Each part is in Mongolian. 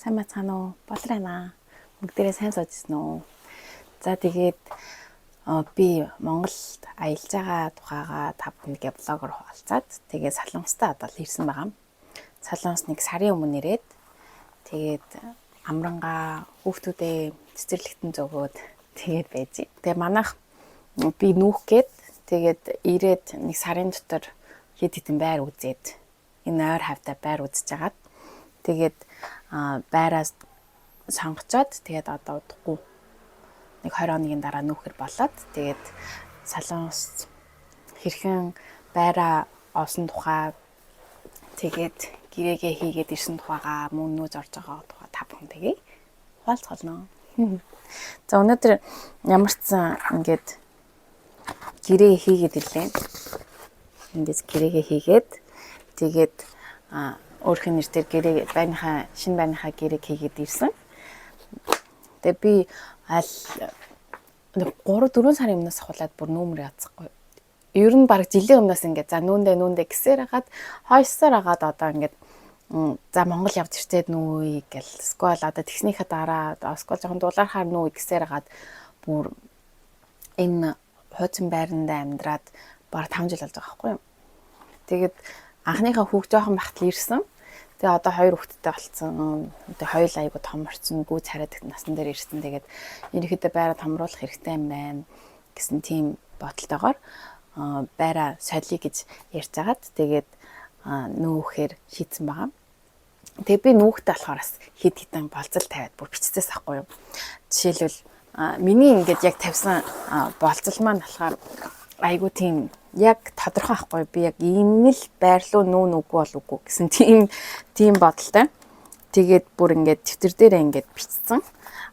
Сайн бацгаана уу? Болроо. Бүгдээрээ сайн сууж ирсэн үү? За тэгээд би Монголд аялж байгаа тухайга та бүхнийгээ блогоор хуваалцаад тэгээд Солонгостой одоо л ирсэн байгаа. Солонгос нэг сарын өмнө ирээд тэгээд амрангаа хүүхдүүдээ цэцэрлэгтэн зөгөөд тэгээд байж. Тэгээд манайх би нүүх гээд тэгээд ирээд нэг сарын дотор хэд хэдэн байр үзээд энэ ойр хавтаа байр үзэж агаад тэгээд байраас сонгочоод тэгээд одоо удахгүй нэг 20 хоногийн дараа нүүхэр болоод тэгээд Солонгос хэрхэн байраа олсон тухай тэгээд гэрээгээ хийгээд ирсэн тухайгаа мөн нүүж орж байгаа тухай та бүхэнтэйгээ хуваалцгаална. За өнөөдөр ямар ч ингээд гэрээ хийгээд ирлээ. Эндээс гэрээгээ хийгээд тэгээд өөрхөн нэрээр гэрээ байныхаа шинэ байныхаа гэрээг хийгээд ирсэн. Тэгээ би аль 3-4 сарын өмнөөс ахуулаад бүр нүүмэр яцахгүй. Ер нь баг жилийн өмнөөс ингээд за нүүндэ гэсээр хагаад хойссоор хагаад одоо ингээд за Монгол явж ирчээд нүүе гэл скол одоо тэгснийхээ дараа скол жоохон дулаархаар нүүе гэсээр хагаад бүр энэ хуучин байранда амьдраад баг 5 жил болж байгаа байхгүй юу. Тэгээд анхныхаа хүүхд жоохон бахтал ирсэн. Тэгээ одоо 2 хүүхэдтэй болсон. Тэгээ хоёул айгу том орсон, гүү царайдаг насан дээр ирсэн. Тэгээд ерөнхийдөө байраа томруулах хэрэгтэй юм байна гэсэн тийм бодолтойгоор байраа солиё гэж ярьж агаад тэгээд нүүхээр шийдсэн байгаа. Тэгээ би нүүхтэй болохоор бас хэд хэдэн болцол тавиад бүр биччихээс ахгүй юу. Жишээлбэл миний ингээд яг тавьсан болцол маань болохоор айгу тийм яг тодорхой ахгүй би яг энэ л байр руу нүүн үгүй бол үгүй гэсэн тийм бодолтой. Тэгээд бүр ингээд дэвтэр дээрээ ингээд бичсэн.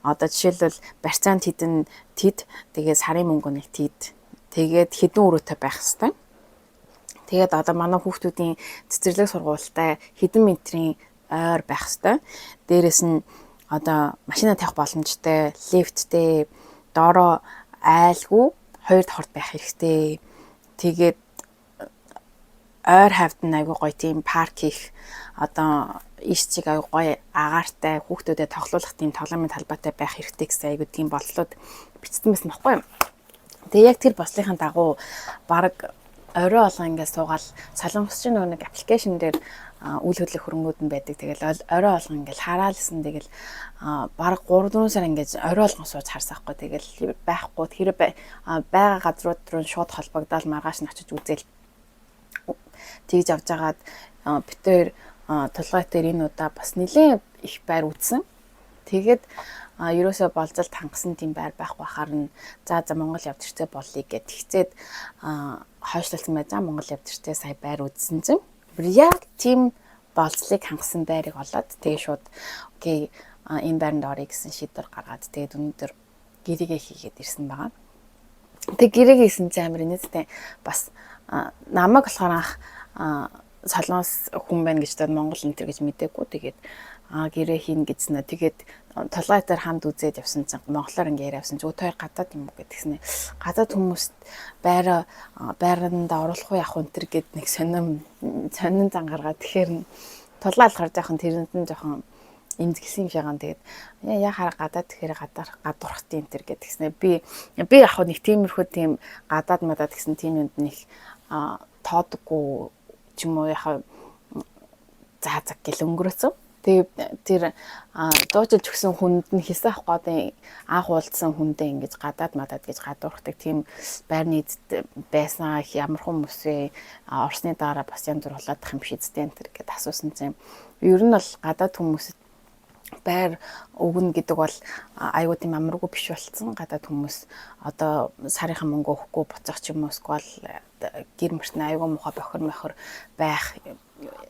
Одоо жишээлбэл барьцаанд хідэн тэд тэгээд сарын мөнгө нэг тэд тэгээд хідэн өрөөтэй байх хэвээр. Тэгээд одоо манай хүүхдүүдийн цэцэрлэг сургуультай хідэн метрийн ойр байх хэвээр. Дээрээс нь одоо машина тавих боломжтой, лифттэй, доороо айлгүй 2 хорт байх хэрэгтэй. Тэгээд ойр хавьд нь айгуу гоё тийм парк их одоо иш чиг айгуу гоё агаартай хүүхдүүдэд тоглоулах тийм тоглоомын талбайтай байх хэрэгтэй гэсэн айгуу тийм бодлоод бичсэн байсан байхгүй юу. Тэгээ яг тэр бослынхаа дагуу баг орой олгон ингээд суугаал Солонгосчийн нэг аппликейшн дээр үйл хөдлөх хөрөнгүүд нь байдаг. Тэгэл орой олгон ингээд хараалсан тэгэл баг 3-4 сар ингээд орой олгон сууж харсаахгүй. Тэгэл байхгүй тэр байгаа газрууд руу шууд холбогдоод маргааш нь очиж үзэл тэгж авч агаад битээр тулгайтай энэ удаа бас нэлээд их байр үзсэн. Тэгээд ерөөсөө болцолд хангасан тийм байр байх бахаар нь за Монгол явж ирчээ болъё гэд тэгцээд хойшлуулсан байж Монгол явж ирчээ сая байр үзсэн чинь яг тийм болцлыг хангасан байрыг олоод тэгээ шууд окей энэ байранд орё гэсэн шийдвэр гаргаад тэгээд өнөөдөр гэрээгээ хийгээд ирсэн байгаа. Тэг гэрээгээ хийсэн чинь амар нийтдээ бас намайг болохоор анх Солонгос хүн байна гэж тэгээд Монгол энэ төр гэж мэдээгүй тэгээд гэрээ хийн гэжснэ. Тэгээд толгойтоор хамт үзээд явсан чинь монголоор ингэ яриавсан чинь өөтөр гадаад юм уу гэдгснэ. Гадаад хүмүүст байранд оруулах уу явах энэ төр гэд нэг сонин зан гаргаад тэгэхээр толгой алхаар жоохон тэрэнд нь жоохон имзгсэн юм шагаан. Тэгээд яхаар гадаад тэгэхээр гадуурхт энэ төр гэдгснэ. Би яг нэг тиймэрхүү тийм гадаад мадад гэсэн тийм юмд нэг тоодгүй ч юм уу яхаа заазаг гэл өнгөрөөсөн. Тэгээд тэр дуужилж өгсөн хүнд нь хийсэн ахгүй анх уулзсан хүндээ ингэж гадаад мадад гэж гадуурхдаг тийм байрны байсан ямар хүмүүс вэ орсны дараа бас янз бүр болоодох юм шиг зтэй энэ төр гэд асуусан чинь ер нь бол гадаад хүмүүсд байр өгнө гэдэг бол айгуу тийм амаргүй биш болцсон. Гадаад хүмүүс одоо сарынхаа мөнгө өгөхгүй буцах ч юм уу эсвэл гэр мөртний айгуу муухай бохир байх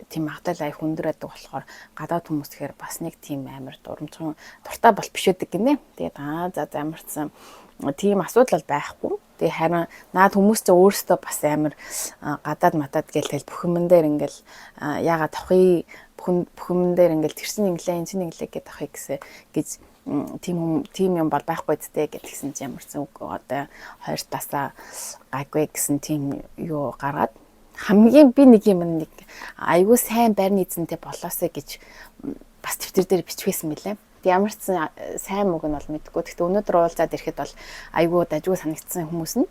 тийм магадлал аяг өндөр байдаг болохоор гадаад хүмүүс тэгэхээр бас нэг тийм амар дурамжхан дуртай бол биш байдаг гинэ. Тэгээд за амарсан тийм асуудал байхгүй. Тэгээ харин наад хүмүүс ч өөрсдөө бас амар гадаад матад гээл бүхэмэн дээр ингээл яагаад авахыг бүхэмэн дээр ингээл тэрсэн инглээ энэ инглээ гэдэг авахыг гэж тийм юм бол байхгүй зү гэдгсэн чинь ямарсан үг одоо хоёр тасаа гайгүй гэсэн тийм юу гаргаад хамгийн би нэг юм нэг айгүй сайн байрны эзэнтэй болоосэй гэж бас твиттер дээр биччихсэн мэлээ. Тэг ямар ч сайн мөг нь бол мэдгүй. Гэхдээ өнөөдөр уулзаад ирэхэд бол айгүй дажгүй санагдсан хүмүүс нь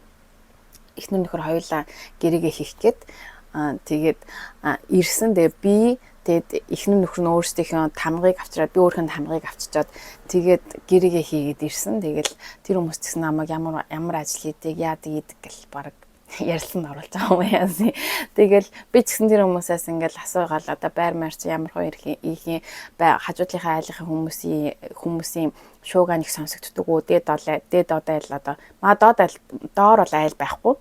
эхнэр нөхөр хоёулаа гэрээгээ хийх гээд тэгээд ирсэн. Тэгээд би тэгээд эхнэр нөхөр нь өөрсдийнхөө тамгыг авчираад би өөрхөн тамгыг авчичаад тэгээд гэрээгээ хийгээд ирсэн. Тэгэл тэр хүмүүс гэсэн намайг ямар ажил хийдэг, яадаг гэдэг гэл баг ярилцсан оруулж байгаа юм яасан. Тэгэл би ч гэсэн тэр хүмүүсээс ингээл асуугаал одоо байр маар чи ямар хоёр ийхийн хажуудлынхаа айлынхаа хүмүүсийн шуугаа нэг сонсогддог уу? Дээд одоо айл одоо доор бол айл байхгүй.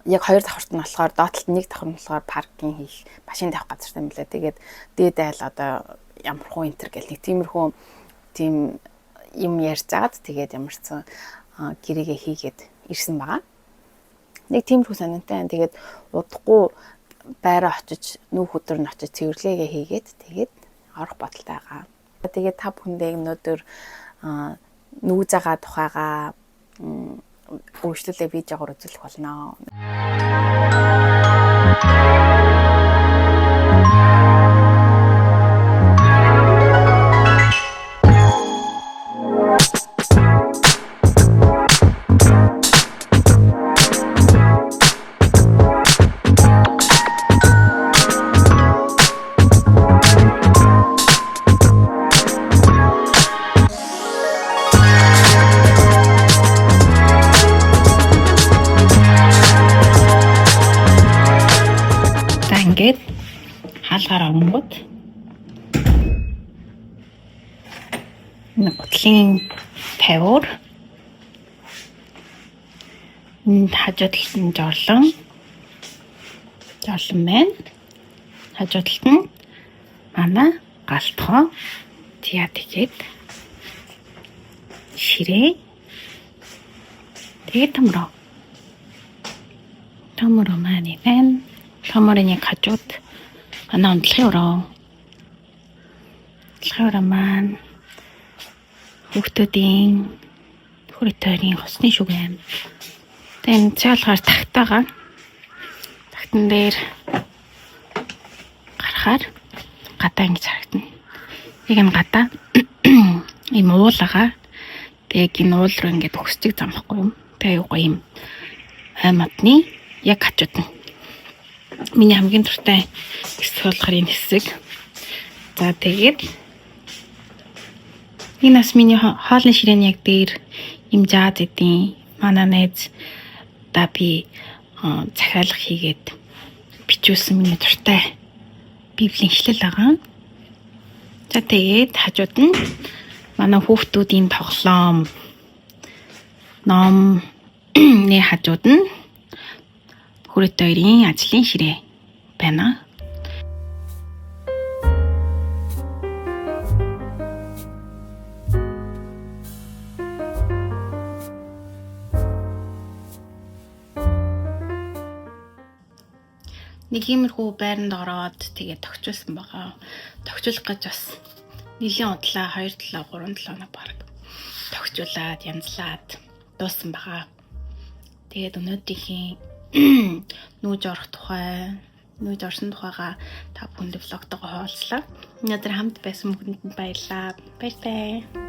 Яг хоёр давхарт нь болохоор доотлолт нэг давхар нь болохоор паркинг хийх, машин тавих газартай юм лээ. Тэгээд дээд айл одоо ямар хуу энтер гэл нэг тиймэрхүү тийм юм ярьж агаад тэгээд ямар ч гэрээгээ хийгээд ирсэн байгаа. Нэг тиймэрхүү санантай. Тэгээд удахгүй байраа очиж нүүх өдөр нь очиж цэвэрлэгээ хийгээд тэгээд орох бодолтой байгаа. Тэгээд та бүхэндээ өнөөдөр нүүж байгаа тухайгаа өөрчлөлөө видеогоор үзүүлэх болно. Ингээд хаалгаар оронгууд гутлын тавиур хажуу талд нь жорлон байна. Хажуу талд нь манай галтгоо тэгээд ширээ тэгээд томроо маань байна. Томорын яг хажууд манай унтлагын өрөө маань хүүхдүүдийн хүрэтэрийн хосны шүгэн. Тэгээд цаалгаар тагтан дээр гарахаар гадаа ингэж харагдана. Яг энэ гадаа ийм уулага. Тэгээд энэ уул руу ингэж өсчих зам байхгүй юм. Тэгээд гоё юм. Модны яг хажууд нь. Миний хамгийн дуртай хэсэг болохоор энэ хэсэг. За тэгээд энэ бас миний хоолны ширээний яг дээр юм жааз эдийн манай найз би захиалга хийгээд бичүүлсэн миний дуртай библийн ишлэл байгаа. За тэгээд хажууд нь манай хүүхдүүдийн тоглоом номны хажууд нь хүрэтэрийн ажлын ширээ байна. Нэг иймэрхүү байранд ороод тэгээд тогтчихсан байгаа. Тогтчлох гэж бас нэлийн удлаа 2-7 3-7 хоног баг тогтжуулаад янзлаад дууссан байгаа. Тэгээд өнөөдрийн нүүж орсон тухайга та бүхэнд влогтойгоо хуваалцлаа. Өнөөдөр хамт байсан бүхэнд баярлалаа. Баярлалаа.